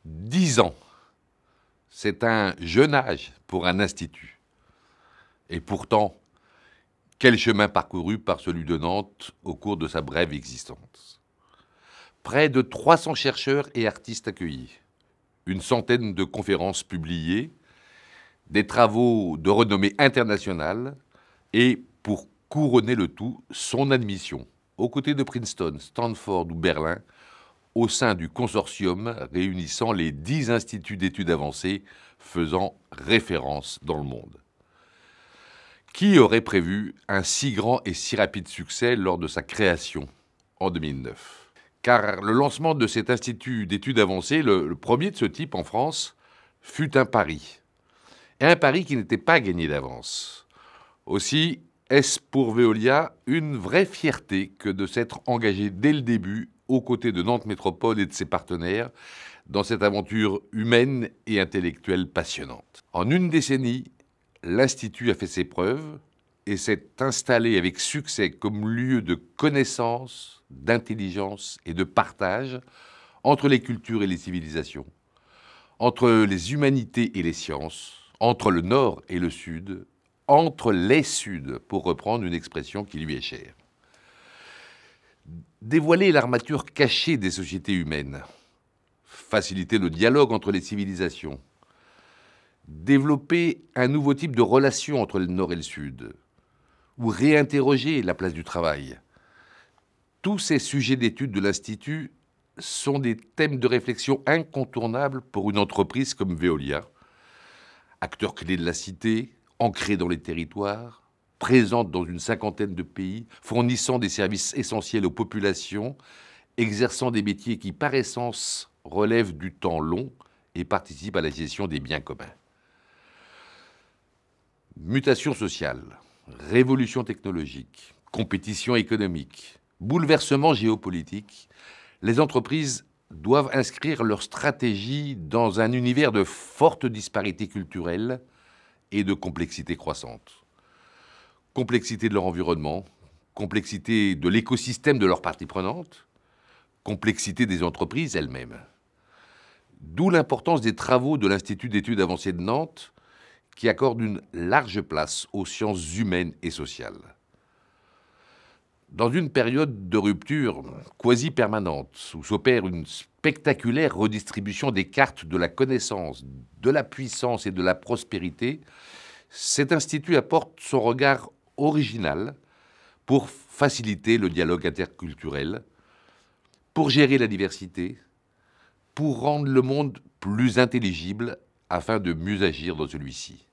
10 ans, c'est un jeune âge pour un institut. Et pourtant, quel chemin parcouru par celui de Nantes au cours de sa brève existence. Près de 300 chercheurs et artistes accueillis, une centaine de conférences publiées, des travaux de renommée internationale et, pour couronner le tout, son admission, aux côtés de Princeton, Stanford ou Berlin, au sein du consortium réunissant les 10 instituts d'études avancées faisant référence dans le monde. Qui aurait prévu un si grand et si rapide succès lors de sa création en 2009 ? Car le lancement de cet institut d'études avancées, le premier de ce type en France, fut un pari. Et un pari qui n'était pas gagné d'avance. Aussi, est-ce pour Veolia une vraie fierté que de s'être engagé dès le début aux côtés de Nantes Métropole et de ses partenaires dans cette aventure humaine et intellectuelle passionnante. En une décennie, l'Institut a fait ses preuves et s'est installé avec succès comme lieu de connaissance, d'intelligence et de partage entre les cultures et les civilisations, entre les humanités et les sciences, entre le Nord et le Sud, entre les Suds, pour reprendre une expression qui lui est chère. Dévoiler l'armature cachée des sociétés humaines, faciliter le dialogue entre les civilisations, développer un nouveau type de relation entre le Nord et le Sud, ou réinterroger la place du travail. Tous ces sujets d'étude de l'Institut sont des thèmes de réflexion incontournables pour une entreprise comme Veolia, acteur clé de la cité, ancré dans les territoires, présente dans une cinquantaine de pays, fournissant des services essentiels aux populations, exerçant des métiers qui, par essence, relèvent du temps long et participent à la gestion des biens communs. Mutation sociale, révolution technologique, compétition économique, bouleversement géopolitique, les entreprises doivent inscrire leur stratégie dans un univers de forte disparité culturelle et de complexité croissante. Complexité de leur environnement, complexité de l'écosystème de leurs parties prenantes, complexité des entreprises elles-mêmes. D'où l'importance des travaux de l'Institut d'études avancées de Nantes, qui accorde une large place aux sciences humaines et sociales. Dans une période de rupture quasi permanente, où s'opère une spectaculaire redistribution des cartes de la connaissance, de la puissance et de la prospérité, cet institut apporte son regard original pour faciliter le dialogue interculturel, pour gérer la diversité, pour rendre le monde plus intelligible afin de mieux agir dans celui-ci.